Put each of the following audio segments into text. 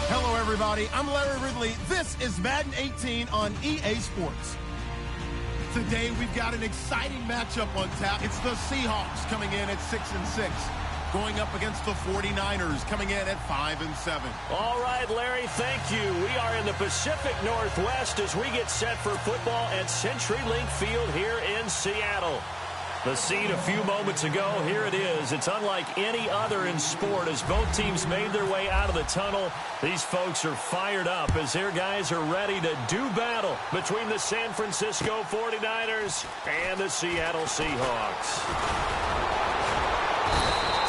Hello, everybody. I'm Larry Ridley. This is Madden 18 on EA Sports. Today, we've got an exciting matchup on tap. It's the Seahawks coming in at 6-6, going up against the 49ers coming in at 5-7. All right, Larry, thank you. We are in the Pacific Northwest as we get set for football at CenturyLink Field here in Seattle. The scene a few moments ago, here it is. It's unlike any other in sport as both teams made their way out of the tunnel. These folks are fired up as their guys are ready to do battle between the San Francisco 49ers and the Seattle Seahawks.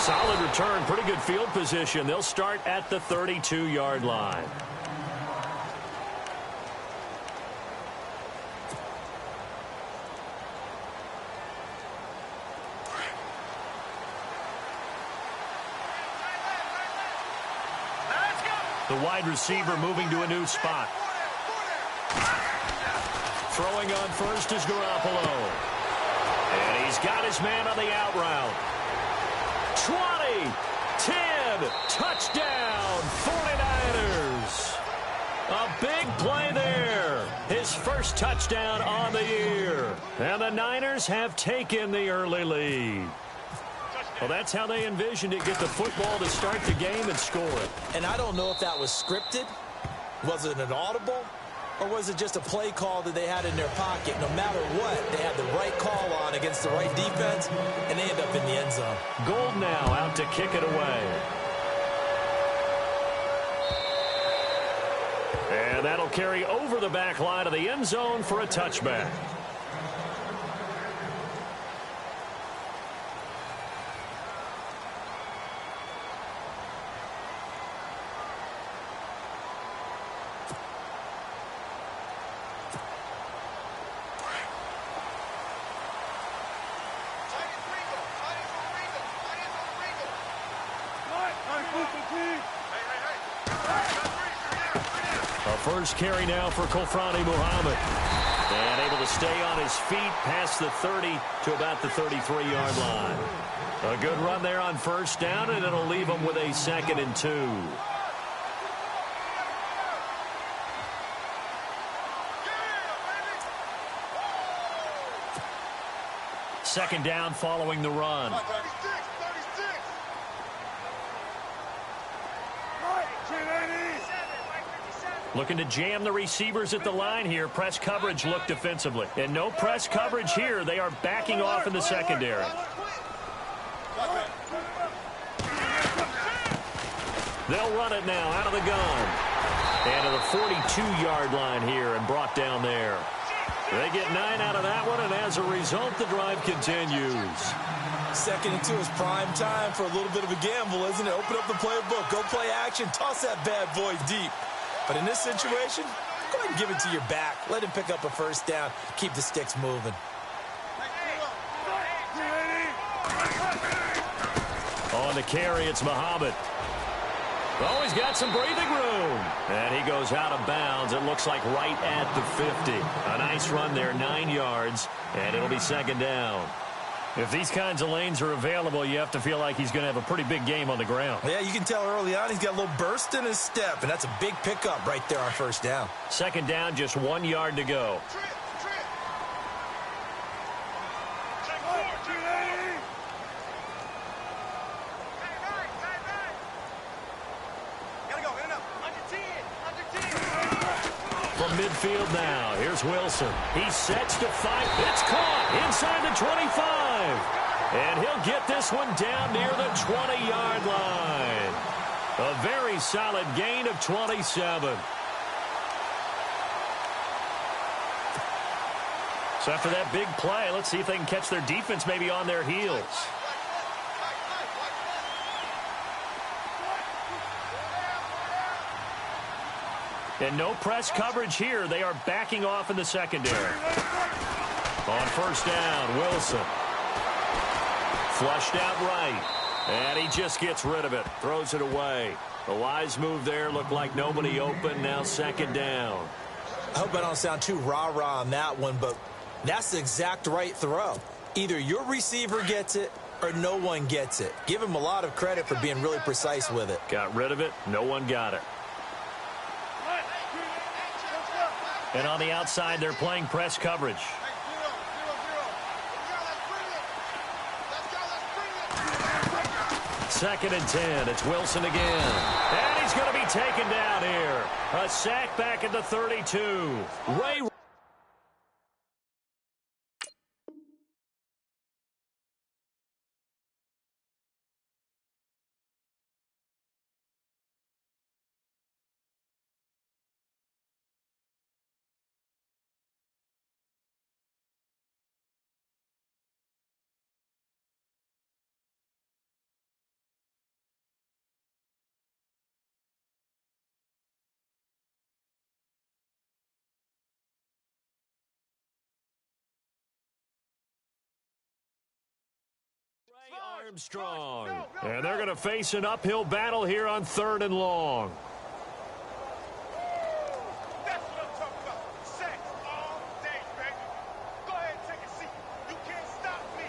Solid return, pretty good field position. They'll start at the 32-yard line. The wide receiver moving to a new spot. Throwing on first is Garoppolo. And he's got his man on the out route. 20, 10, touchdown, 49ers. A big play there. His first touchdown on the year. And the Niners have taken the early lead. Well, that's how they envisioned it, get the football to start the game and score it. And I don't know if that was scripted. Was it an audible? Or was it just a play call that they had in their pocket? No matter what, they had the right call on against the right defense, and they end up in the end zone. Gold now out to kick it away. And that'll carry over the back line of the end zone for a touchback. First carry now for Kofrani Muhammad. And able to stay on his feet past the 30 to about the 33-yard line. A good run there on first down, and it'll leave him with a 2nd and 2. Second down following the run. Looking to jam the receivers at the line here. Press coverage look defensively. And no press coverage here. They are backing off in the secondary. They'll run it now out of the gun. And to the 42-yard line here and brought down there. They get 9 out of that one, and as a result, the drive continues. 2nd and 2 is prime time for a little bit of a gamble, isn't it? Open up the playbook, go play action, toss that bad boy deep. But in this situation, go ahead and give it to your back. Let him pick up a first down. Keep the sticks moving. On the carry, it's Muhammad. Oh, he's got some breathing room. And he goes out of bounds. It looks like right at the 50. A nice run there, 9 yards, and it'll be 2nd down. If these kinds of lanes are available, you have to feel like he's going to have a pretty big game on the ground. Yeah, you can tell early on he's got a little burst in his step, and that's a big pickup right there on first down. 2nd down, just 1 yard to go. From midfield now, here's Wilson. He sets to fight. It's caught inside the 25. And he'll get this one down near the 20-yard line. A very solid gain of 27. So after that big play, let's see if they can catch their defense maybe on their heels. And no press coverage here. They are backing off in the secondary. On first down, Wilson. Flushed out right. And he just gets rid of it. Throws it away. A wise move there. Looked like nobody open. Now 2nd down. I hope I don't sound too rah-rah on that one, but that's the exact right throw. Either your receiver gets it or no one gets it. Give him a lot of credit for being really precise with it. Got rid of it. No one got it. And on the outside, they're playing press coverage. Second and 10. It's Wilson again. And he's going to be taken down here. A sack back at the 32. Ray. Armstrong. And they're going to face an uphill battle here on 3rd and long. That's what I'm talking about. Sacks all day, baby. Go ahead and take a seat. You can't stop me.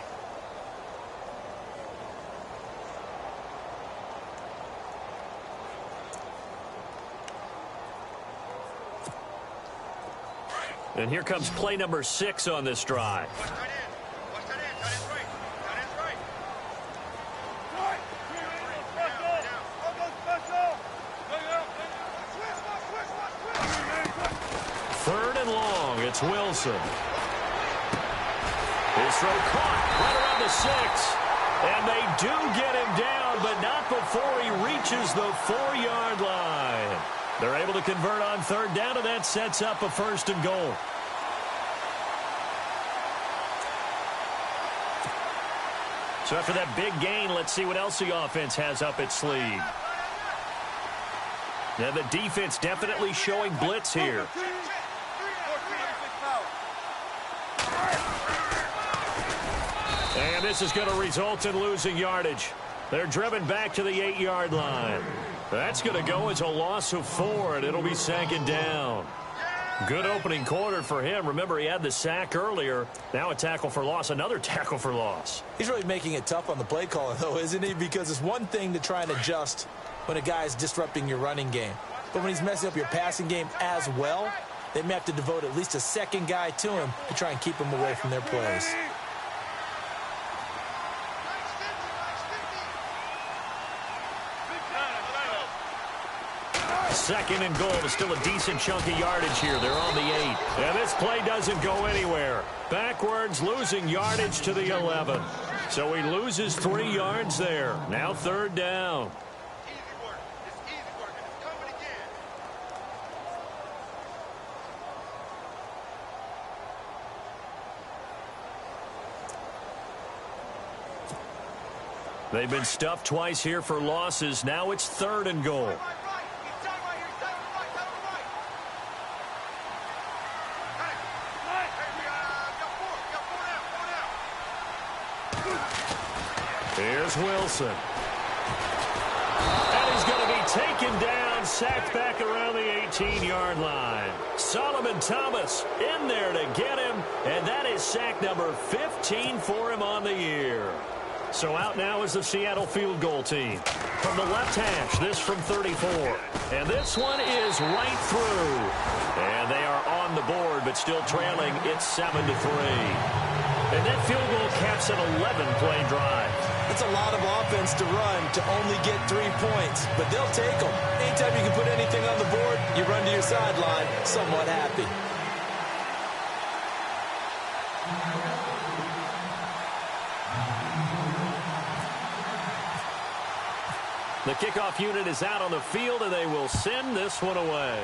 And here comes play number 6 on this drive. Watch that in. Watch that in. That is right. That is right. Third and long. It's Wilson. His throw caught right around the 6. And they do get him down, but not before he reaches the 4-yard line. They're able to convert on 3rd down, and that sets up a 1st and goal. So after that big gain, let's see what else the offense has up its sleeve. Now the defense definitely showing blitz here. And this is going to result in losing yardage. They're driven back to the 8-yard line. That's going to go as a loss of 4, and it'll be 2nd down. Good opening quarter for him. Remember, he had the sack earlier. Now a tackle for loss, another tackle for loss. He's really making it tough on the play caller, though, isn't he? Because it's one thing to try and adjust when a guy is disrupting your running game. But when he's messing up your passing game as well, they may have to devote at least a second guy to him to try and keep him away from their plays. Second and goal is still a decent chunk of yardage here. They're on the 8. And this play doesn't go anywhere. Backwards, losing yardage to the 11. So he loses 3 yards there. Now 3rd down. Easy work. It's easy work, and it's coming again. They've been stuffed twice here for losses. Now it's 3rd and goal. Here's Wilson. And he's going to be taken down, sacked back around the 18-yard line. Solomon Thomas in there to get him, and that is sack number 15 for him on the year. So out now is the Seattle field goal team. From the left hash, this from 34. And this one is right through. And they are on the board, but still trailing. It's 7-3. And that field goal caps an 11-play drive. It's a lot of offense to run to only get 3 points, but they'll take them. Anytime you can put anything on the board, you run to your sideline somewhat happy. The kickoff unit is out on the field, and they will send this one away.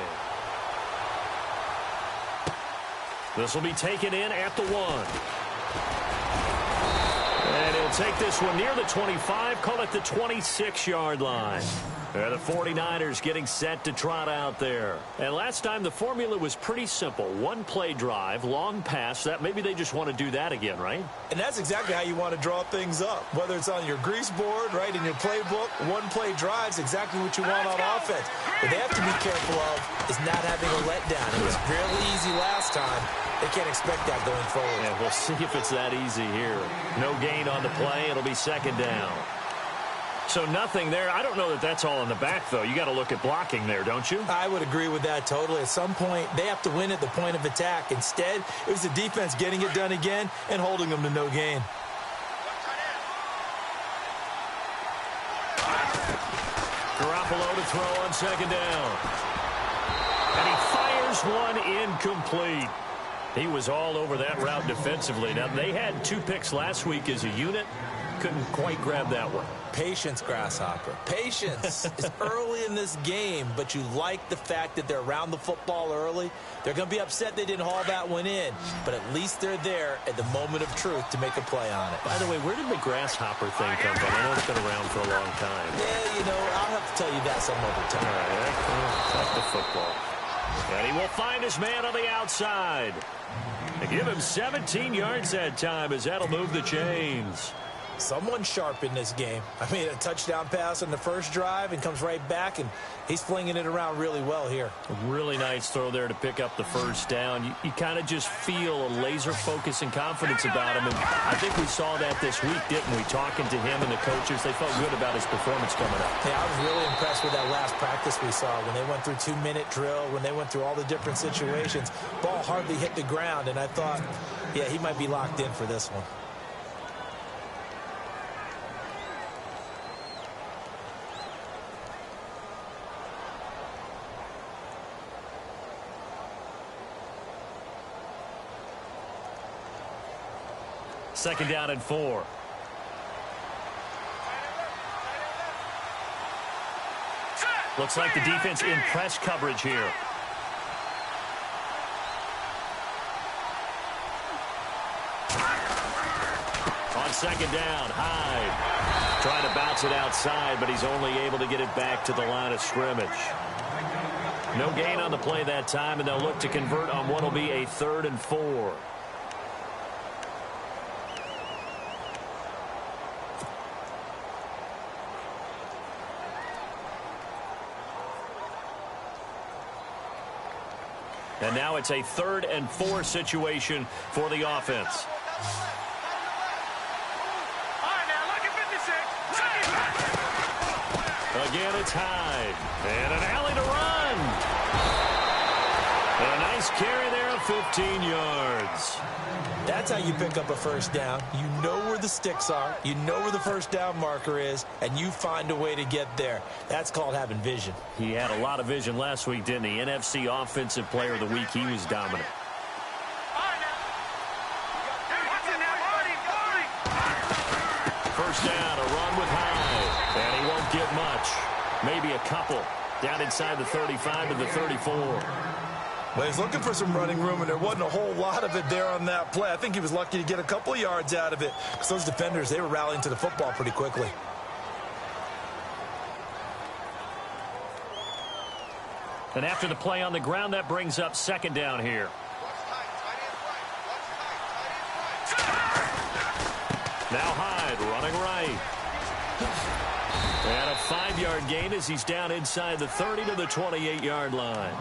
This will be taken in at the 1. And he'll take this one near the 25, call it the 26-yard line. The 49ers getting set to trot out there. And last time the formula was pretty simple. 1-play drive, long pass. That maybe they just want to do that again, right? And that's exactly how you want to draw things up. Whether it's on your grease board, right, in your playbook, 1-play drive's exactly what you want on offense. What they have to be careful of is not having a letdown. It was fairly easy last time. They can't expect that going forward. Yeah, we'll see if it's that easy here. No gain on the play. It'll be second down. So nothing there. I don't know that that's all in the back, though. You got to look at blocking there, don't you? I would agree with that totally. At some point, they have to win at the point of attack. Instead, it was the defense getting it done again and holding them to no gain. Garoppolo to throw on second down. And he fires one incomplete. He was all over that route defensively. Now, they had 2 picks last week as a unit. Couldn't quite grab that one. Patience, Grasshopper. Patience is early in this game, but you like the fact that they're around the football early. They're going to be upset they didn't haul that one in, but at least they're there at the moment of truth to make a play on it. By the way, where did the Grasshopper thing come from? I know it's been around for a long time. Yeah, you know, I'll have to tell you that some other time. All right, back to football. And he will find his man on the outside. They give him 17 yards that time as that'll move the chains. Someone sharp in this game. I mean, a touchdown pass on the first drive and comes right back, and he's flinging it around really well here. A really nice throw there to pick up the first down. You kind of just feel a laser focus and confidence about him, and I think we saw that this week, didn't we? Talking to him and the coaches, they felt good about his performance coming up. Yeah, I was really impressed with that last practice we saw when they went through 2-minute drill, when they went through all the different situations. Ball hardly hit the ground, and I thought, yeah, he might be locked in for this one. Second down and 4. Looks like the defense in press coverage here. On second down, Hyde. Trying to bounce it outside, but he's only able to get it back to the line of scrimmage. No gain on the play that time, and they'll look to convert on what will be a 3rd and 4. And now it's a 3rd and 4 situation for the offense. Again, it's Hyde. And an alley to run. And a nice carry there of 15 yards. That's how you pick up a first down. You know where the sticks are. You know where the first down marker is, and you find a way to get there. That's called having vision. He had a lot of vision last week, didn't he? NFC Offensive Player of the Week. He was dominant. First down, a run with Hyde. And he won't get much. Maybe a couple. Down inside the 35 to the 34. Well, he's looking for some running room, and there wasn't a whole lot of it there on that play. I think he was lucky to get a couple of yards out of it because those defenders, they were rallying to the football pretty quickly. And after the play on the ground, that brings up second down here. Now Hyde running right. And a 5-yard gain as he's down inside the 30 to the 28-yard line.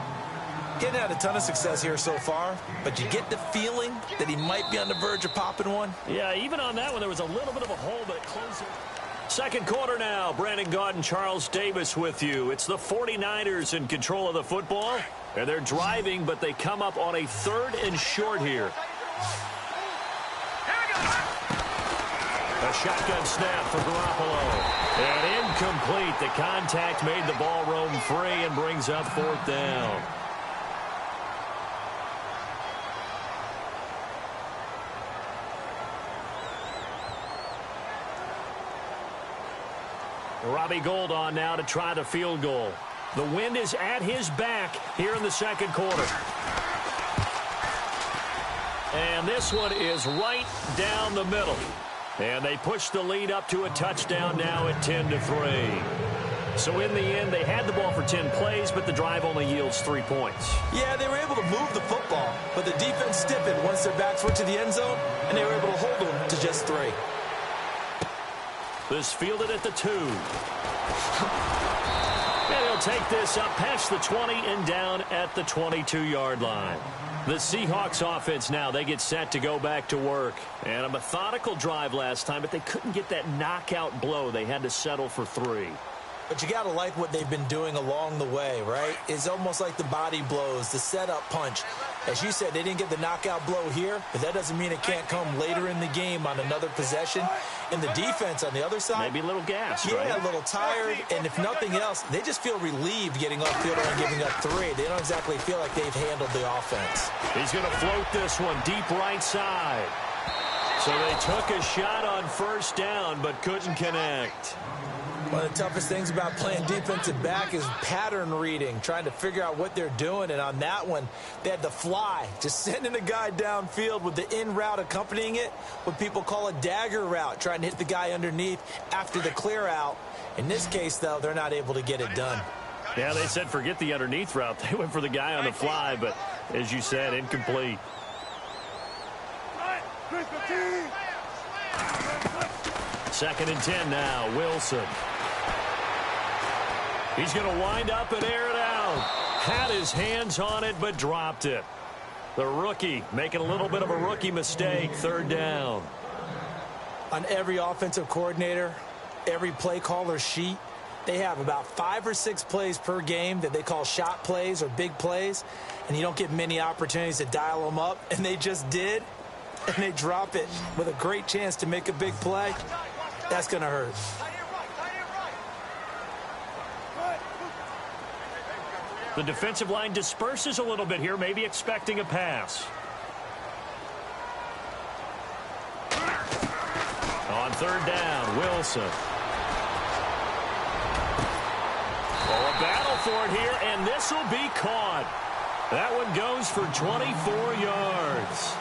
Getting had a ton of success here so far, but you get the feeling that he might be on the verge of popping one. Yeah, even on that one, there was a little bit of a hole, but closer. Second quarter now. Brandon Gaudin, Charles Davis with you. It's the 49ers in control of the football. And they're driving, but they come up on a 3rd and short here. A shotgun snap for Garoppolo. And incomplete. The contact made the ball roam free and brings up 4th down. Robbie Gould on now to try the field goal. The wind is at his back here in the second quarter. And this one is right down the middle. And they push the lead up to a touchdown now at 10-3. So in the end, they had the ball for 10 plays, but the drive only yields 3 points. Yeah, they were able to move the football, but the defense stiffened once their backs went to the end zone, and they were able to hold them to just 3. This fielded at the 2. And he'll take this up past the 20 and down at the 22-yard line. The Seahawks offense now, they get set to go back to work. And a methodical drive last time, but they couldn't get that knockout blow. They had to settle for 3. But you got to like what they've been doing along the way, right? It's almost like the body blows, the setup punch. As you said, they didn't get the knockout blow here, but that doesn't mean it can't come later in the game on another possession. And the defense on the other side, maybe a little gassed, yeah, right? A little tired. And if nothing else, they just feel relieved getting upfield and giving up 3. They don't exactly feel like they've handled the offense. He's going to float this one deep right side. So they took a shot on first down, but couldn't connect. One of the toughest things about playing defensive back is pattern reading, trying to figure out what they're doing. And on that one, they had to fly, just sending a guy downfield with the in route accompanying it, what people call a dagger route, trying to hit the guy underneath after the clear out. In this case, though, they're not able to get it done. Yeah, they said forget the underneath route. They went for the guy on the fly, but as you said, incomplete. Second and 10 now, Wilson. He's going to wind up and air it out. Had his hands on it, but dropped it. The rookie making a little bit of a rookie mistake, third down. On every offensive coordinator, every play caller sheet, they have about 5 or 6 plays per game that they call shot plays or big plays, and you don't get many opportunities to dial them up, and they just did, and they drop it with a great chance to make a big play. That's going to hurt. The defensive line disperses a little bit here, maybe expecting a pass. On third down, Wilson. Oh, a battle for it here, and this will be caught. That one goes for 24 yards.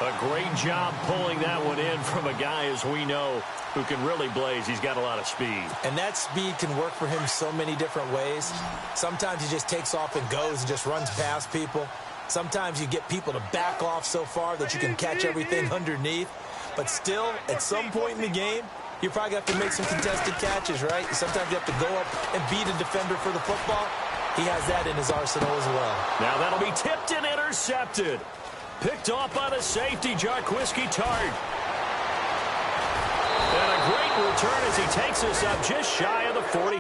A great job pulling that one in from a guy, as we know, who can really blaze. He's got a lot of speed. And that speed can work for him so many different ways. Sometimes he just takes off and goes and just runs past people. Sometimes you get people to back off so far that you can catch everything underneath. But still, at some point in the game, you probably have to make some contested catches, right? Sometimes you have to go up and beat a defender for the football. He has that in his arsenal as well. Now that'll be tipped and intercepted. Picked off by the safety, Jarquiski Tart. And a great return as he takes us up just shy of the 40.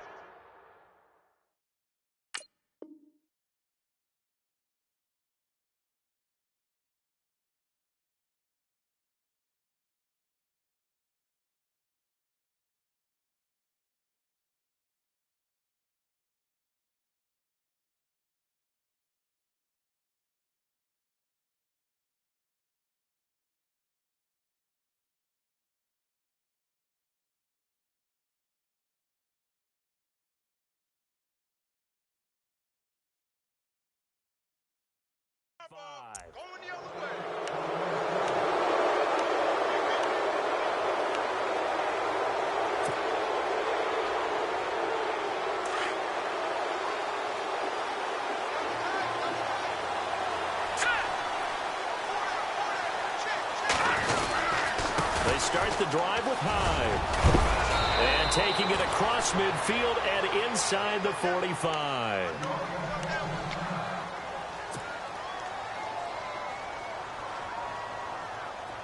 Going the other way. They start the drive with Hyde. And taking it across midfield and inside the 45.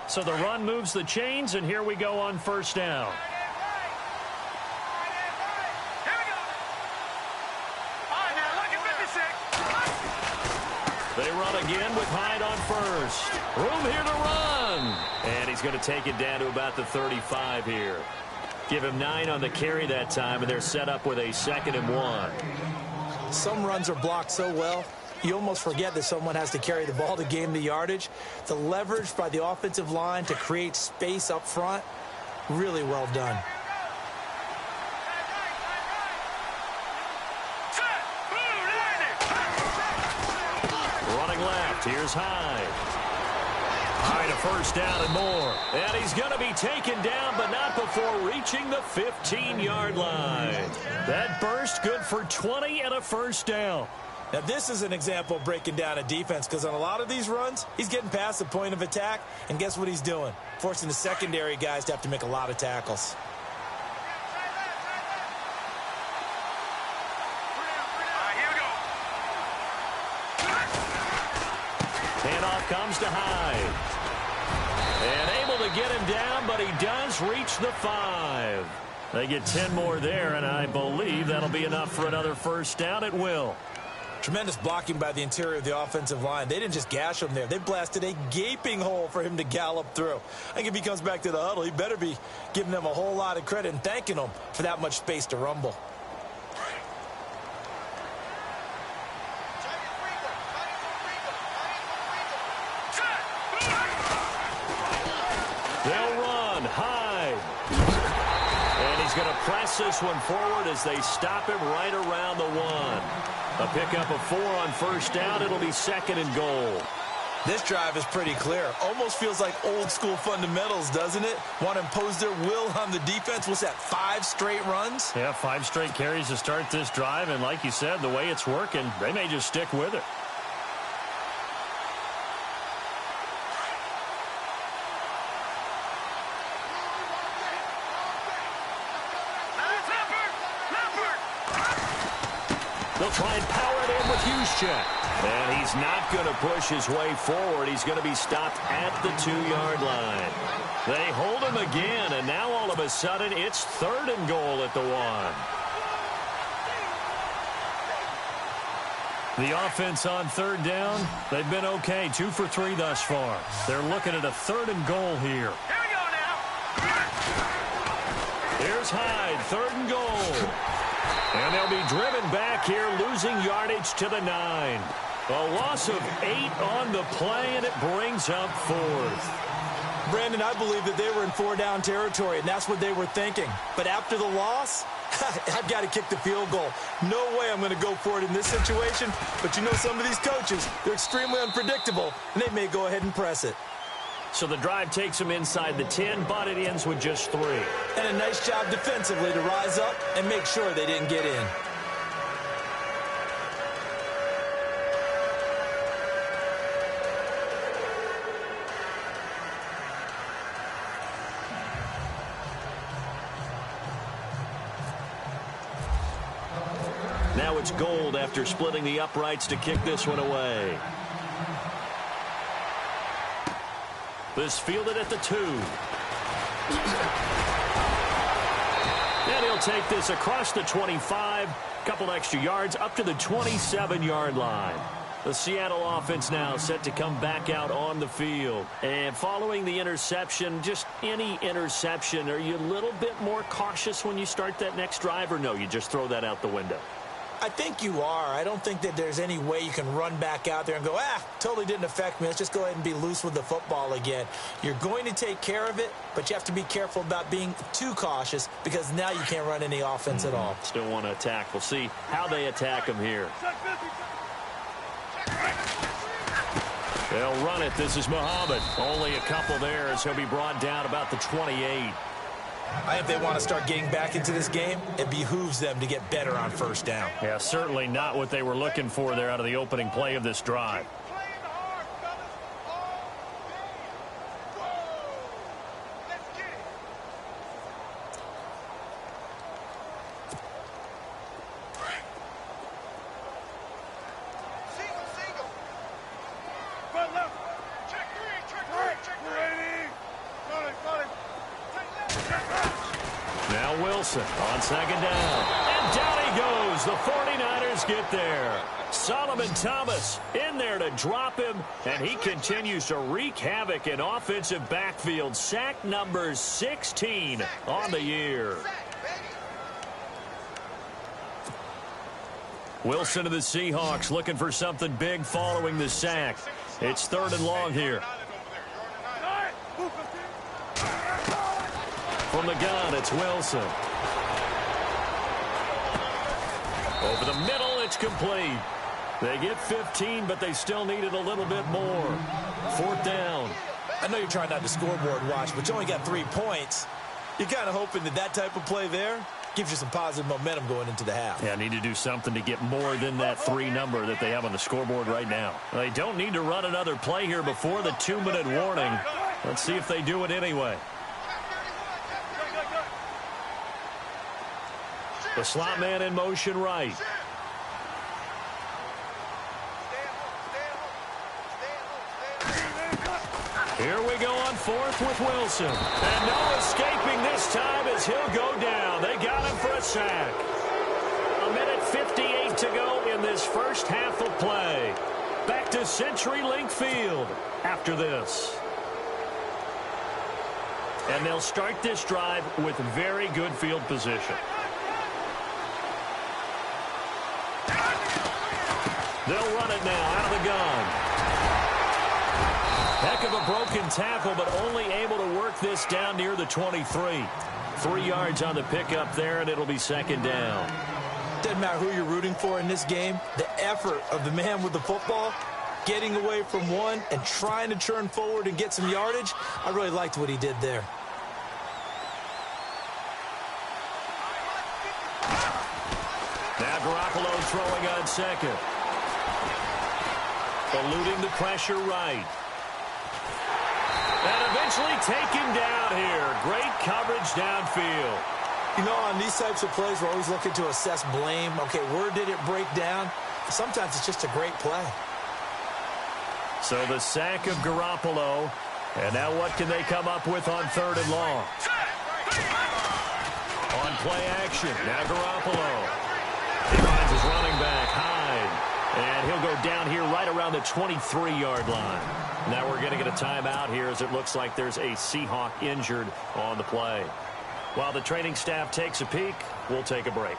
So the run moves the chains, and here we go on first down. They run again with Hyde on first. Room here to run. And he's going to take it down to about the 35 here. Give him 9 on the carry that time, and they're set up with a 2nd and 1. Some runs are blocked so well, you almost forget that someone has to carry the ball to gain the yardage. The leverage by the offensive line to create space up front, really well done. Running left, here's Hyde. Hyde a first down and more. And he's going to be taken down, but not before reaching the 15-yard line. That burst good for 20 and a first down. Now, this is an example of breaking down a defense, because on a lot of these runs, he's getting past the point of attack, and guess what he's doing? Forcing the secondary guys to have to make a lot of tackles. to Hyde. And able to get him down, but he does reach the 5. They get 10 more there, and I believe that'll be enough for another first down. It will. Tremendous blocking by the interior of the offensive line. They didn't just gash him there. They blasted a gaping hole for him to gallop through. I think if he comes back to the huddle, he better be giving them a whole lot of credit and thanking them for that much space to rumble. They'll run. Hyde. And he's going to press this one forward as they stop him right around the 1. A pickup of 4 on first down. It'll be 2nd and goal. This drive is pretty clear. Almost feels like old school fundamentals, doesn't it? Want to impose their will on the defense. What's that, 5 straight runs? Yeah, 5 straight carries to start this drive. And like you said, the way it's working, they may just stick with it. They'll try and power it in with Juszczyk. And he's not going to push his way forward. He's going to be stopped at the 2-yard line. They hold him again, and now all of a sudden it's 3rd and goal at the 1. The offense on 3rd down, they've been okay. 2 for 3 thus far. They're looking at a 3rd and goal here. Here we go now. Here's Hyde, 3rd and goal. And they'll be driven back here, losing yardage to the 9. A loss of 8 on the play, and it brings up 4th. Brandon, I believe that they were in 4-down territory, and that's what they were thinking. But after the loss, I've got to kick the field goal. No way I'm going to go for it in this situation. But you know some of these coaches, they're extremely unpredictable, and they may go ahead and press it. So the drive takes them inside the 10, but it ends with just 3. And a nice job defensively to rise up and make sure they didn't get in. Now it's Gold after splitting the uprights to kick this one away. This fielded at the 2. And he'll take this across the 25. Couple extra yards up to the 27-yard line. The Seattle offense now set to come back out on the field. And following the interception, just any interception, are you a little bit more cautious when you start that next drive, or no, you just throw that out the window? I think you are. I don't think that there's any way you can run back out there and go, totally didn't affect me. Let's just go ahead and be loose with the football again. You're going to take care of it, but you have to be careful about being too cautious because now you can't run any offense at all. Still want to attack. We'll see how they attack him here. They'll run it. This is Muhammad. Only a couple there as he'll be brought down about the 28. I think they want to start getting back into this game. It behooves them to get better on first down. Yeah, certainly not what they were looking for there out of the opening play of this drive. Now Wilson on 2nd down. And down he goes. The 49ers get there. Solomon Thomas in there to drop him, and he continues to wreak havoc in offensive backfield. Sack number 16 on the year. Wilson of the Seahawks looking for something big following the sack. It's 3rd and long here. From the gun, it's Wilson. Over the middle, it's complete. They get 15, but they still needed a little bit more. 4th down. I know you're trying not to scoreboard watch, but you only got 3 points. You're kind of hoping that that type of play there gives you some positive momentum going into the half. Yeah, need to do something to get more than that 3 number that they have on the scoreboard right now. They don't need to run another play here before the 2-minute warning. Let's see if they do it anyway. The slot man in motion right. Here we go on fourth with Wilson. And no escaping this time as he'll go down. They got him for a sack. 1:58 to go in this first half of play. Back to CenturyLink Field after this. And they'll start this drive with very good field position. They'll run it now out of the gun. Heck of a broken tackle, but only able to work this down near the 23. 3 yards on the pickup there, and it'll be second down. Doesn't matter who you're rooting for in this game. The effort of the man with the football, getting away from one and trying to turn forward and get some yardage, I really liked what he did there. Now Garoppolo throwing on second. Eluding the pressure right. And eventually take him down here. Great coverage downfield. You know, on these types of plays, we're always looking to assess blame. Okay, where did it break down? Sometimes it's just a great play. So the sack of Garoppolo. And now what can they come up with on third and long? On play action. Now Garoppolo. He finds his running back, Hyde. And he'll go down here right around the 23-yard line. Now we're going to get a timeout here as it looks like there's a Seahawk injured on the play. While the training staff takes a peek, we'll take a break.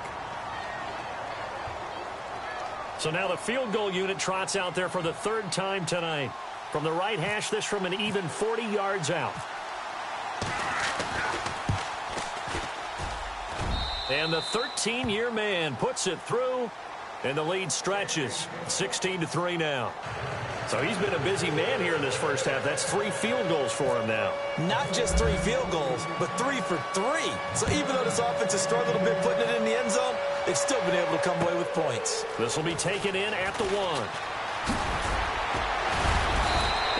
So now the field goal unit trots out there for the third time tonight. From the right hash, this from an even 40 yards out. And the 13-year man puts it through, and the lead stretches. 16-3 now. So he's been a busy man here in this first half. That's 3 field goals for him now. Not just 3 field goals, but 3 for 3. So even though this offense has struggled a bit putting it in the end zone, they've still been able to come away with points. This will be taken in at the 1.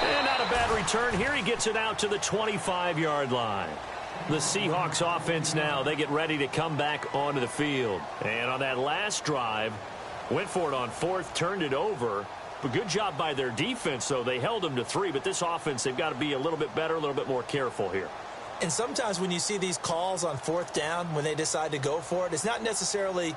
And not a bad return here. He gets it out to the 25-yard line. The Seahawks offense now, they get ready to come back onto the field. And on that last drive, went for it on fourth, turned it over. But good job by their defense, though. They held them to 3, but this offense, they've got to be a little bit better, a little bit more careful here. And sometimes when you see these calls on fourth down, when they decide to go for it, it's not necessarily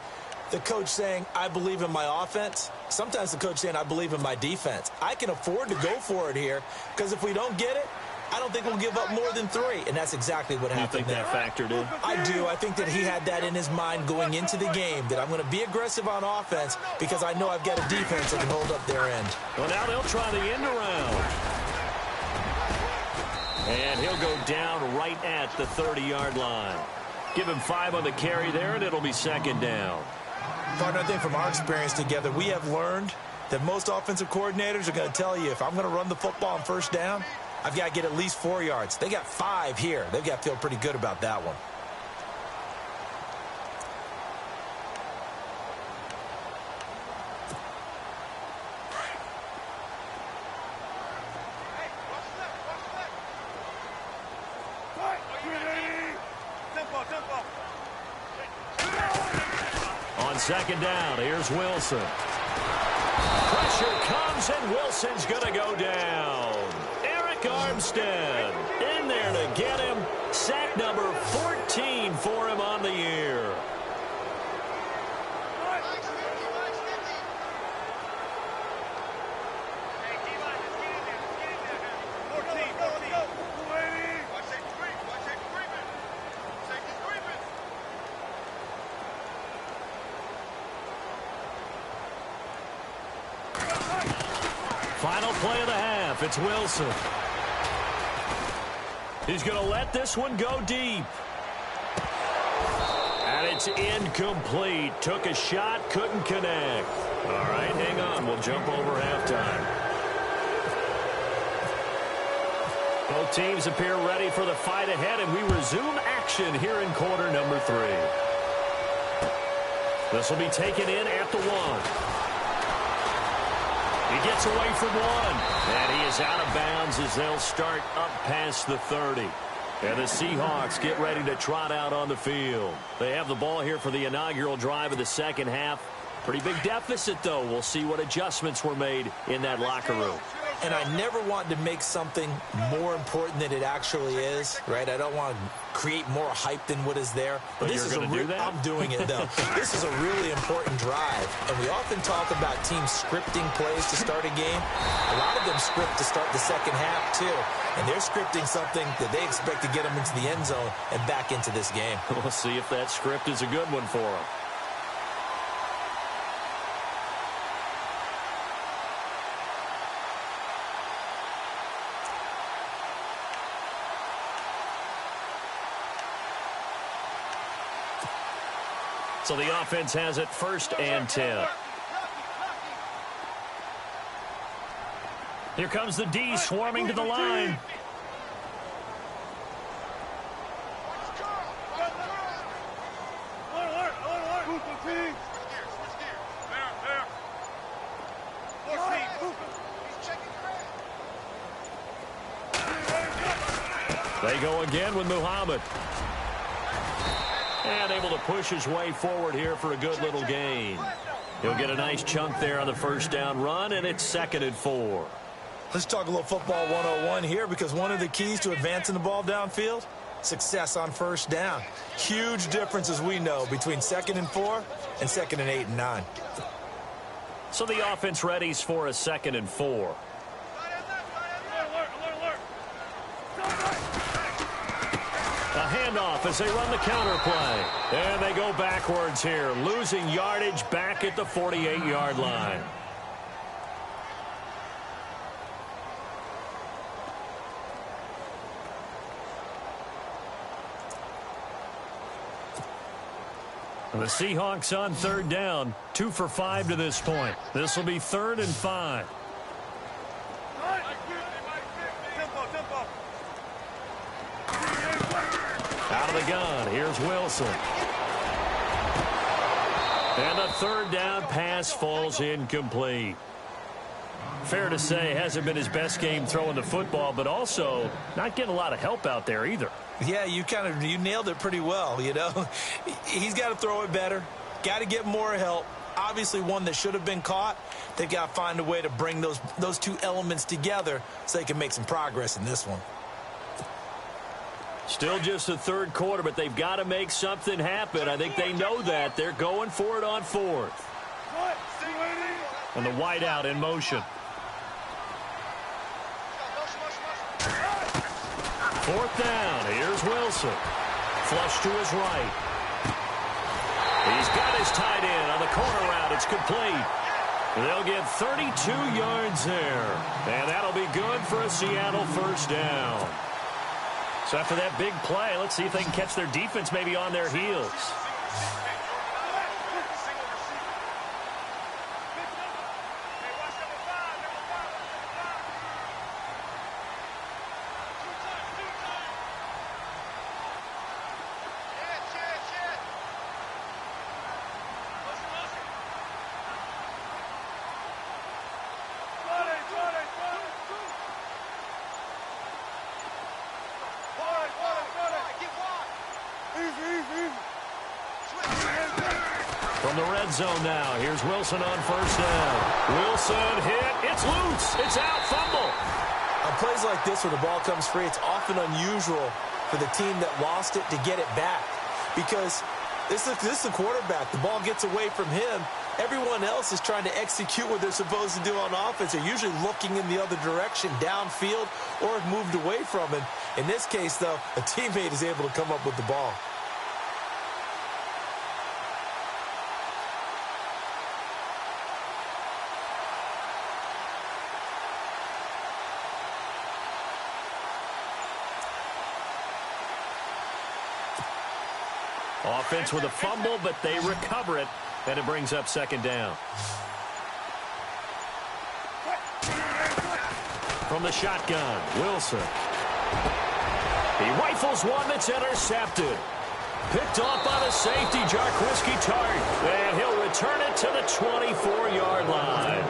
the coach saying, I believe in my offense. Sometimes the coach saying, I believe in my defense. I can afford to go for it here, because if we don't get it, I don't think we'll give up more than 3, and that's exactly what happened there. You think that factored in? I do. I think that he had that in his mind going into the game, that I'm going to be aggressive on offense because I know I've got a defense that can hold up their end. Well, now they'll try the end around. And he'll go down right at the 30-yard line. Give him 5 on the carry there, and it'll be second down. Partner, I think from our experience together, we have learned that most offensive coordinators are going to tell you, if I'm going to run the football on first down, I've got to get at least 4 yards. They got 5 here. They've got to feel pretty good about that one. On second down, here's Wilson. Pressure comes, and Wilson's going to go down. Armstead in there to get him. Sack number 14 for him on the year. Final play of the half. It's Wilson. He's going to let this one go deep. And it's incomplete. Took a shot, couldn't connect. All right, hang on. We'll jump over halftime. Both teams appear ready for the fight ahead, and we resume action here in quarter number 3. This will be taken in at the 1. He gets away from 1, and he is out of bounds as they'll start up past the 30. And the Seahawks get ready to trot out on the field. They have the ball here for the inaugural drive of the second half. Pretty big deficit, though. We'll see what adjustments were made in that locker room. and I never want to make something more important than it actually is, right? I don't want to create more hype than what is there. But this you're is going to do that? I'm doing it, though. This is a really important drive, and we often talk about teams scripting plays to start a game. A lot of them script to start the second half, too, and they're scripting something that they expect to get them into the end zone and back into this game. We'll see if that script is a good one for them. So the offense has it 1st and 10. Here comes the D swarming to the line. They go again with Muhammad. And able to push his way forward here for a good little gain. He'll get a nice chunk there on the 1st down run, and it's 2nd and 4. Let's talk a little football 101 here, because one of the keys to advancing the ball downfield, success on 1st down. Huge difference, as we know, between 2nd and 4 and 2nd and 8 and 9. So the offense readies for a 2nd and 4. A handoff as they run the counter play. And they go backwards here, losing yardage back at the 48-yard line. The Seahawks on 3rd down, 2 for 5 to this point. This will be 3rd and 5. Out of the gun, here's Wilson. And the 3rd down pass falls incomplete. Fair to say, hasn't been his best game throwing the football, but also not getting a lot of help out there either. Yeah, you nailed it pretty well, you know. He's got to throw it better, got to get more help. Obviously one that should have been caught. They've got to find a way to bring those two elements together so they can make some progress in this one. Still just the 3rd quarter, but they've got to make something happen. I think they know that. They're going for it on 4th. And the wideout in motion. 4th down. Here's Wilson. Flush to his right. He's got his tight end on the corner route. It's complete. They'll get 32 yards there. And that'll be good for a Seattle 1st down. So after that big play, let's see if they can catch their defense maybe on their heels. From the red zone now, here's Wilson on 1st down. Wilson hit. It's loose. It's out. Fumble. On plays like this where the ball comes free, it's often unusual for the team that lost it to get it back, because this is the quarterback. The ball gets away from him. Everyone else is trying to execute what they're supposed to do on offense. They're usually looking in the other direction, downfield, or have moved away from him. In this case, though, a teammate is able to come up with the ball. Offense with a fumble, but they recover it, and it brings up 2nd down. From the shotgun, Wilson. He rifles one that's intercepted. Picked off by the safety, Jarquiski Tart. And he'll return it to the 24-yard line.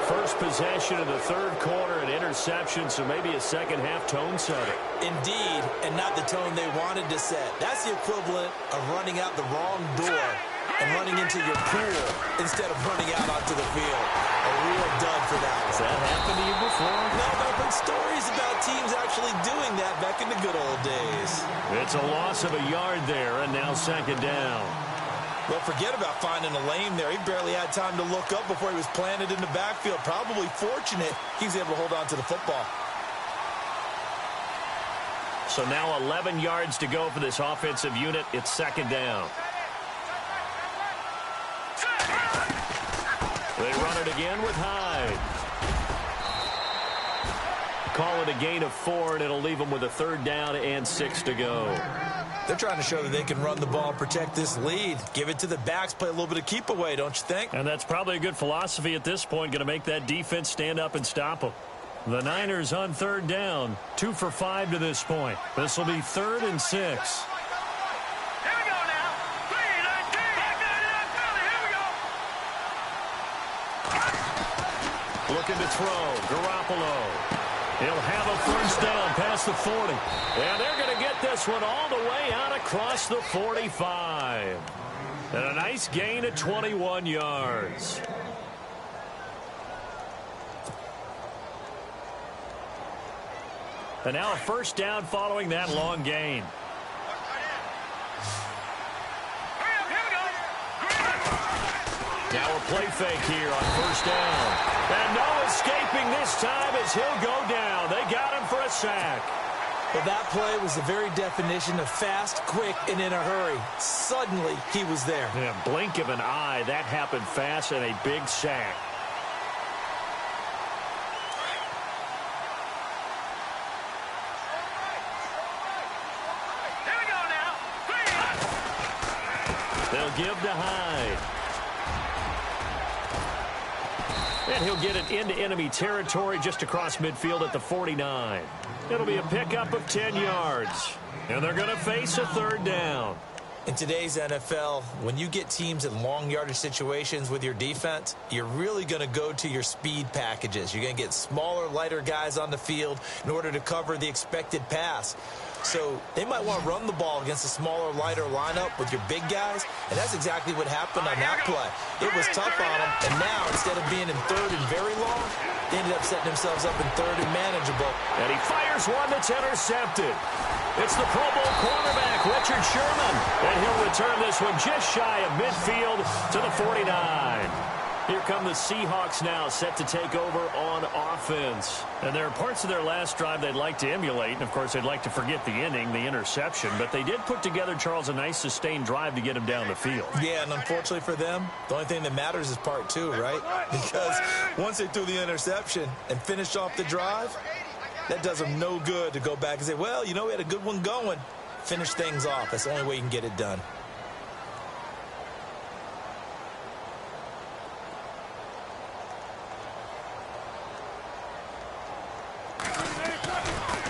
First possession of the 3rd quarter, an interception, so maybe a second-half tone setter. Indeed, and not the tone they wanted to set. That's the equivalent of running out the wrong door and running into your pool instead of running out onto the field. A real dud for that one. Has that happened to you before? No, but I've heard stories about teams actually doing that back in the good old days. It's a loss of a yard there, and now second down. Well, forget about finding a lane there. He barely had time to look up before he was planted in the backfield. Probably fortunate he was able to hold on to the football. So now 11 yards to go for this offensive unit. It's second down. They run it again with Hyde. Call it a gain of 4, and it'll leave them with a third down and 6 to go. They're trying to show that they can run the ball and protect this lead. Give it to the backs, play a little bit of keep away, don't you think? And that's probably a good philosophy at this point, going to make that defense stand up and stop them. The Niners on third down, 2 for 5 to this point. This will be 3rd and 6. Here we go now. 3-19. Here we go. Looking to throw. Garoppolo. He'll have a first down past the 40. And they're going to get this one all the way out across the 45. And a nice gain of 21 yards. And now a first down following that long gain. Now a play fake here on first down. And no escaping this time as he'll go down. They got him for a sack. Well, that play was the very definition of fast, quick, and in a hurry. Suddenly, he was there. Yeah, blink of an eye. That happened fast and a big sack. Here we go now. They'll give to Hyde. And he'll get it into enemy territory just across midfield at the 49. It'll be a pickup of 10 yards. And they're going to face a third down. In today's NFL, when you get teams in long yardage situations with your defense, you're really going to go to your speed packages. You're going to get smaller, lighter guys on the field in order to cover the expected pass. So they might want to run the ball against a smaller, lighter lineup with your big guys, and that's exactly what happened on that play. It was tough on them, and now instead of being in third and very long, they ended up setting themselves up in third and manageable. And he fires one that's intercepted. It's the Pro Bowl cornerback, Richard Sherman. And he'll return this one just shy of midfield to the 49. Here come the Seahawks now, set to take over on offense. And there are parts of their last drive they'd like to emulate. And, of course, they'd like to forget the inning, the interception. But they did put together, Charles, a nice sustained drive to get him down the field. Yeah, and unfortunately for them, the only thing that matters is part 2, right? Because once they threw the interception and finished off the drive, that does them no good to go back and say, well, you know, we had a good one going. Finish things off. That's the only way you can get it done.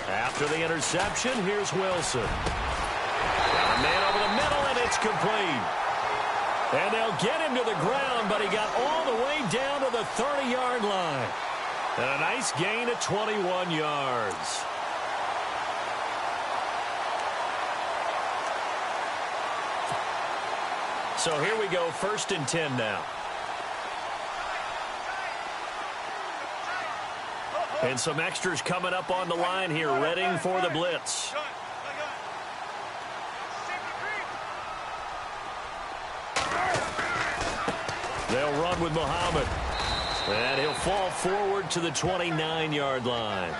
After the interception, here's Wilson. Got a man over the middle, and it's complete. And they'll get him to the ground, but he got all the way down to the 30-yard line. And a nice gain of 21 yards. So here we go, 1st and 10 now. And some extras coming up on the line here, readying for the blitz. They'll run with Muhammad. And he'll fall forward to the 29-yard line.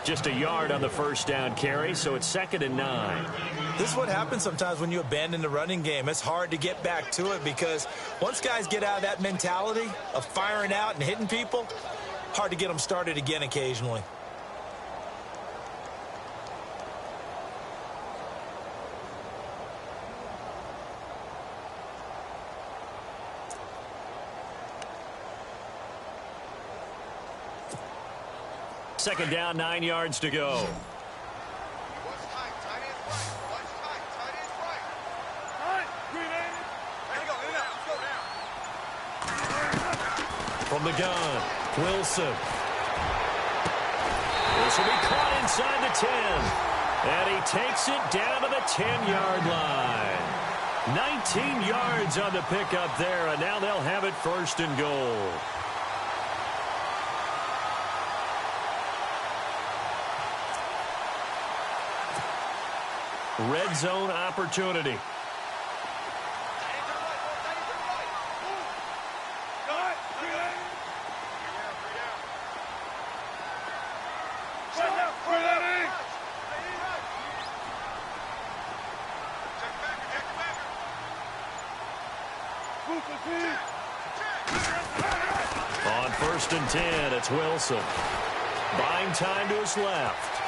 Just a yard on the first down carry, so it's 2nd and 9. This is what happens sometimes when you abandon the running game. It's hard to get back to it because once guys get out of that mentality of firing out and hitting people, hard to get them started again occasionally. Second down, 9 yards to go. From the gun, Wilson. This will be caught inside the 10. And he takes it down to the 10-yard line. 19 yards on the pickup there, and now they'll have it 1st and goal. Red zone opportunity. On 1st and 10, it's Wilson. Buying time to his left.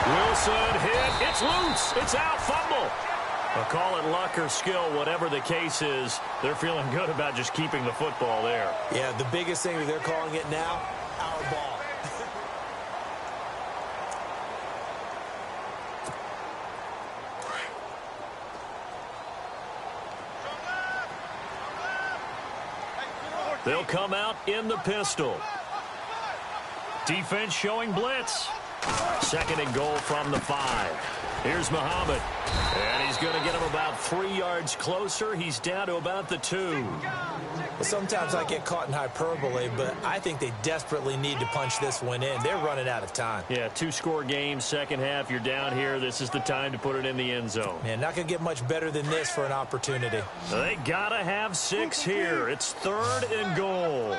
Wilson hit. It's loose. It's out. Fumble. I'll call it luck or skill, whatever the case is. They're feeling good about just keeping the football there. Yeah, the biggest thing they're calling it now, our ball. They'll come out in the pistol. Defense showing blitz. 2nd and goal from the 5. Here's Muhammad. And he's going to get him about 3 yards closer. He's down to about the 2. Well, sometimes I get caught in hyperbole, but I think they desperately need to punch this one in. They're running out of time. Yeah, 2-score game, second half. You're down here. This is the time to put it in the end zone. Man, not going to get much better than this for an opportunity. They got to have 6 here. It's 3rd and goal.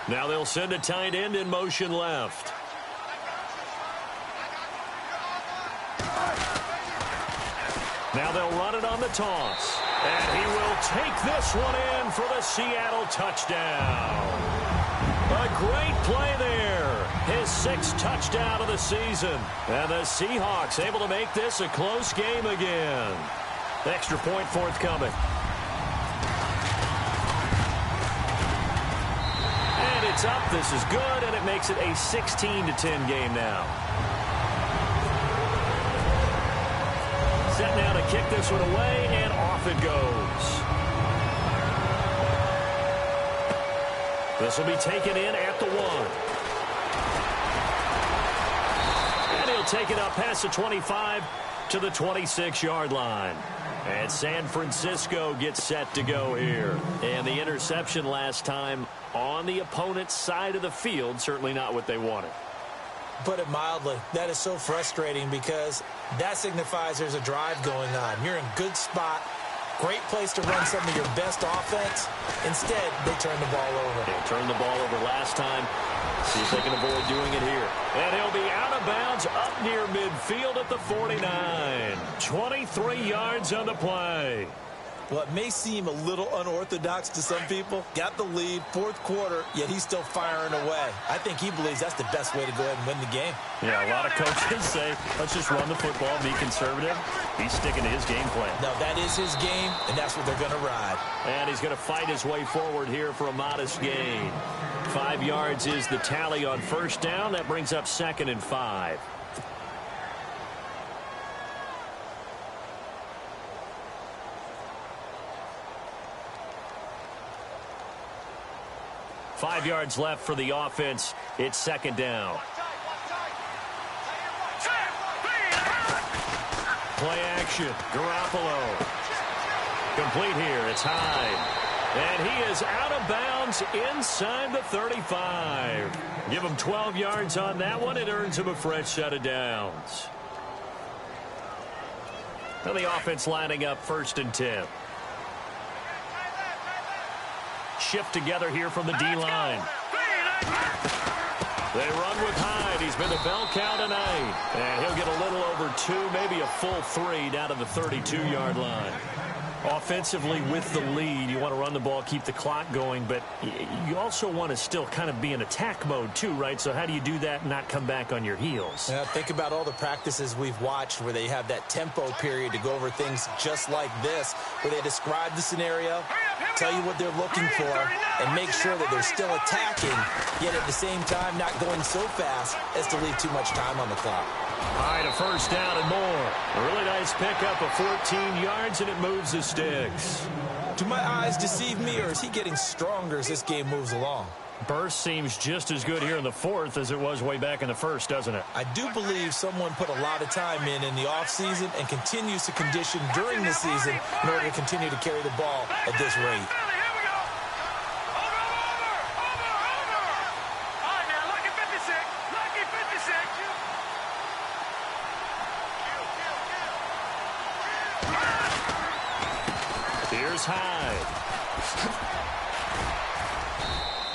Now they'll send a tight end in motion left. Now they'll run it on the toss. And he will take this one in for the Seattle touchdown. A great play there. His 6th touchdown of the season. And the Seahawks able to make this a close game again. Extra point forthcoming. And it's up. This is good, and it makes it a 16-10 game now. Set now to kick this one away, and off it goes. This will be taken in at the 1. And he'll take it up past the 25 to the 26-yard line. And San Francisco gets set to go here. And the interception last time on the opponent's side of the field, certainly not what they wanted. Put it mildly, that is so frustrating because that signifies there's a drive going on. You're in a good spot, great place to run some of your best offense. Instead, they turn the ball over. They turned the ball over last time. See if they can avoid doing it here. And he'll be out of bounds up near midfield at the 49. 23 yards on the play. Well, it may seem a little unorthodox to some people. Got the lead, 4th quarter, yet he's still firing away. I think he believes that's the best way to go ahead and win the game. Yeah, a lot of coaches say, let's just run the football, be conservative. He's sticking to his game plan. No, that is his game, and that's what they're going to ride. And he's going to fight his way forward here for a modest gain. 5 yards is the tally on 1st down. That brings up 2nd and 5. Five yards left for the offense. It's 2nd down. Play action. Garoppolo. Complete here. It's Hyde. And he is out of bounds inside the 35. Give him 12 yards on that one. It earns him a fresh set of downs. And the offense lining up 1st and 10. Shift together here from the D-line. They run with Hyde. He's been a bell cow tonight. And he'll get a little over 2, maybe a full 3 down to the 32-yard line. Offensively with the lead, you want to run the ball, keep the clock going, but you also want to still kind of be in attack mode too, right? So how do you do that and not come back on your heels? Yeah, think about all the practices we've watched where they have that tempo period to go over things just like this, where they describe the scenario, tell you what they're looking for, and make sure that they're still attacking, yet at the same time not going so fast as to leave too much time on the clock. All right, a 1st down and more. A really nice pickup of 14 yards, and it moves the sticks. Do my eyes deceive me, or is he getting stronger as this game moves along? Burst seems just as good here in the fourth as it was way back in the first, doesn't it? I do believe someone put a lot of time in the offseason and continues to condition during the season in order to continue to carry the ball at this rate. Here's Hyde.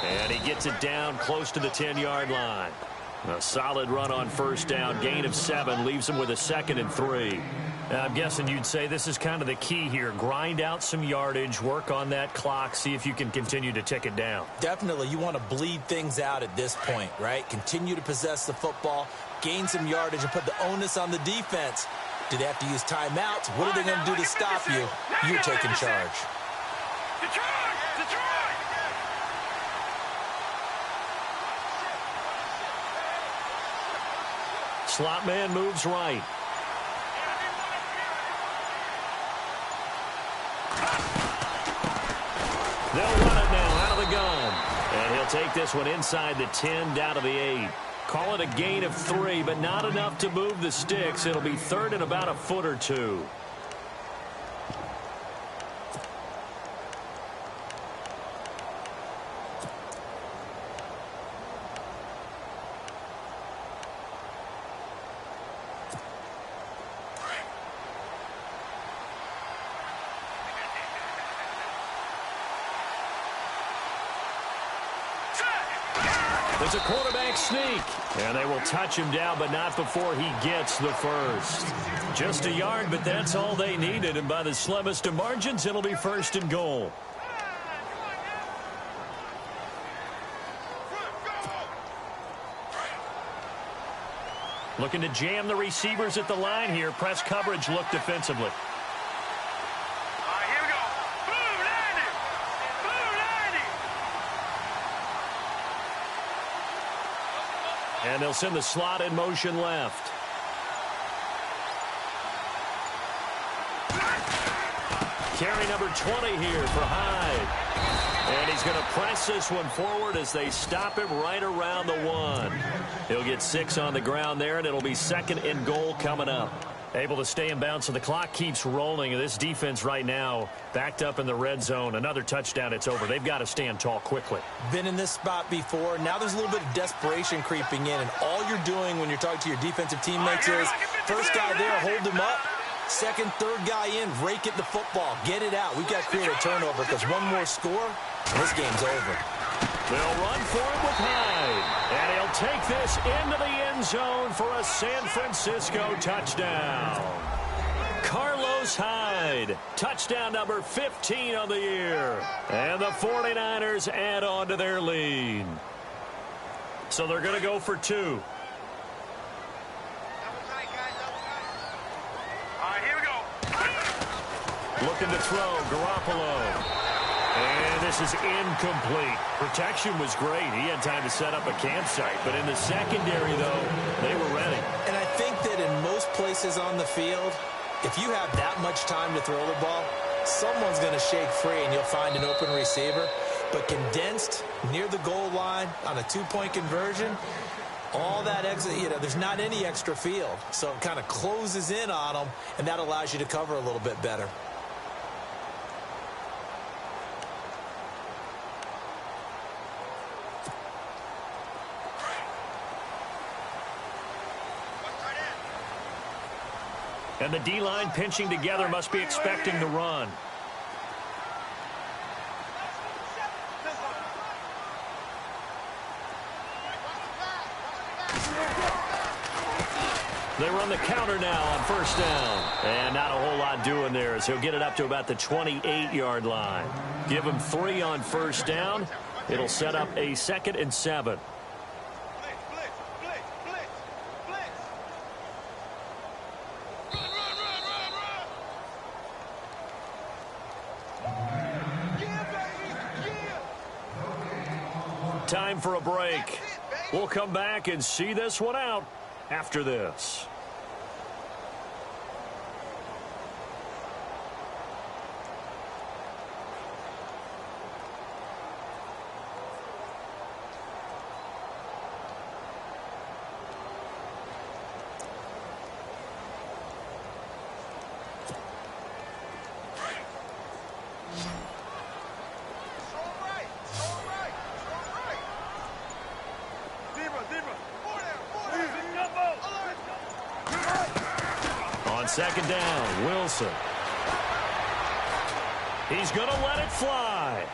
And he gets it down close to the 10-yard line. A solid run on first down. Gain of 7 leaves him with a 2nd and 3. Now, I'm guessing you'd say this is kind of the key here. Grind out some yardage, work on that clock, see if you can continue to tick it down. Definitely, you want to bleed things out at this point, right? Continue to possess the football, gain some yardage, and put the onus on the defense. Do they have to use timeouts? What are they going to do to stop you? You're taking charge. Slot man moves right. They'll run it now out of the gun. And he'll take this one inside the 10 down to the 8. Call it a gain of 3, but not enough to move the sticks. It'll be 3rd and about a foot or 2. It's a quarterback sneak, and they will touch him down, but not before he gets the first. Just a yard, but that's all they needed, and by the slimmest of margins, it'll be 1st and goal. Looking to jam the receivers at the line here. Press coverage look defensively. And they'll send the slot in motion left. Carry number 20 here for Hyde. And he's going to press this one forward as they stop him right around the 1. He'll get 6 on the ground there, and it'll be 2nd and goal coming up. Able to stay in bounds, so the clock keeps rolling. And this defense right now backed up in the red zone. Another touchdown, it's over. They've got to stand tall quickly. Been in this spot before. Now there's a little bit of desperation creeping in, and all you're doing when you're talking to your defensive teammates is first guy there, hold him up. Second, third guy in, rake at the football. Get it out. We've got to create a turnover because one more score, and this game's over. They'll run for it with Hyde. And he'll take this into the end zone for a San Francisco touchdown. Carlos Hyde, touchdown number 15 on the year. And the 49ers add on to their lead. So they're going to go for 2. All right, here we go. Looking to throw, Garoppolo. And this is incomplete. Protection was great. He had time to set up a campsite. But in the secondary, though, they were ready. And I think that in most places on the field, if you have that much time to throw the ball, someone's going to shake free and you'll find an open receiver. But condensed near the goal line on a 2-point conversion, all that extra, there's not any extra field. So it kind of closes in on them, and that allows you to cover a little bit better. And the D-line pinching together must be expecting the run. They run the counter now on first down. And not a whole lot doing there as he'll get it up to about the 28-yard line. Give him 3 on first down. It'll set up a 2nd and 7. Time for a break. We'll come back and see this one out after this. On second down, Wilson. He's going to let it fly.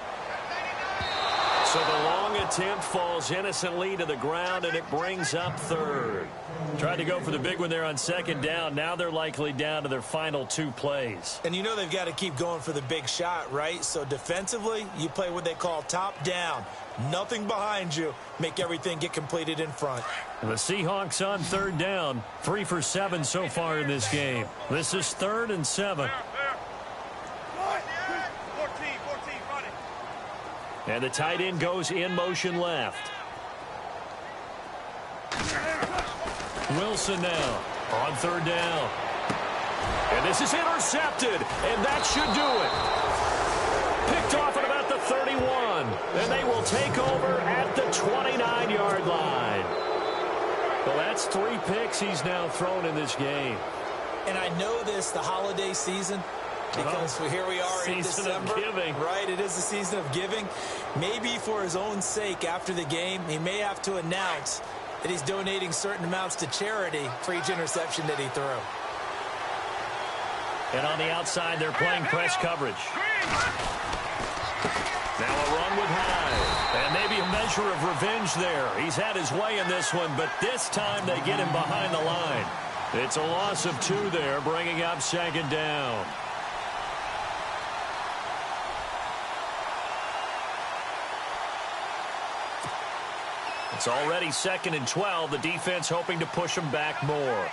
So the long attempt falls innocently to the ground, and it brings up third. Tried to go for the big one there on second down. Now they're likely down to their final 2 plays. And you know they've got to keep going for the big shot, right? So defensively, you play what they call top down. Nothing behind you. Make everything get completed in front. The Seahawks on third down. 3 for 7 so far in this game. This is 3rd and 7. And the tight end goes in motion left. Wilson now on third down. And this is intercepted, and that should do it. Picked off at about the 31, and they will take over at the 29-yard line. Well, that's 3 picks he's now thrown in this game. And I know this, the holiday season, because here we are in December. Season of giving. Right, it is the season of giving. Maybe for his own sake after the game, he may have to announce that he's donating certain amounts to charity for each interception that he threw. And on the outside, they're playing press coverage. Now a run with Hyde. And maybe a measure of revenge there. He's had his way in this one, but this time they get him behind the line. It's a loss of 2 there, bringing up second down. It's already 2nd and 12. The defense hoping to push them back more.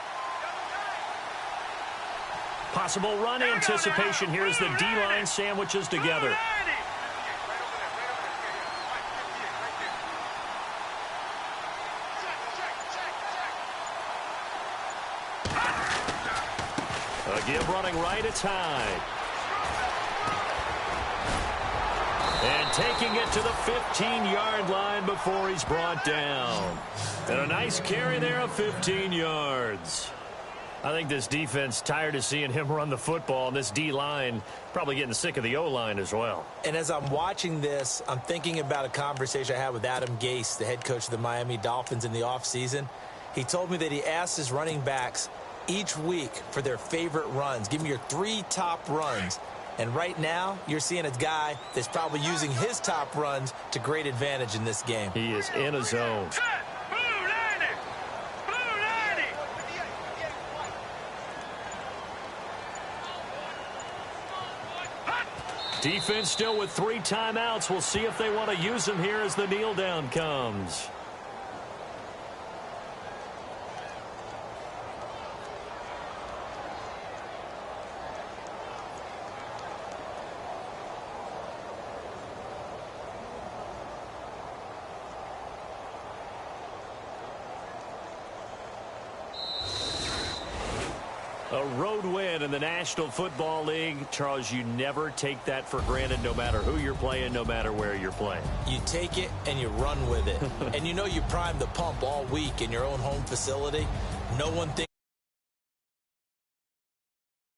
Possible run anticipation here as the D-line sandwiches together. A give running right, it's Hyde. And taking it to the 15-yard line before he's brought down. And a nice carry there of 15 yards. I think this defense tired of seeing him run the football, and this D-line probably getting sick of the O-line as well. And as I'm watching this, I'm thinking about a conversation I had with Adam Gase, the head coach of the Miami Dolphins in the offseason. He told me that he asked his running backs each week for their favorite runs. Give me your 3 top runs. And right now, you're seeing a guy that's probably using his top runs to great advantage in this game. He is in a zone. Defense still with 3 timeouts. We'll see if they want to use them here as the kneel down comes. A road win in the National Football League. Charles, you never take that for granted, no matter who you're playing, no matter where you're playing. You take it and you run with it. And you know you primed the pump all week in your own home facility. No one thinks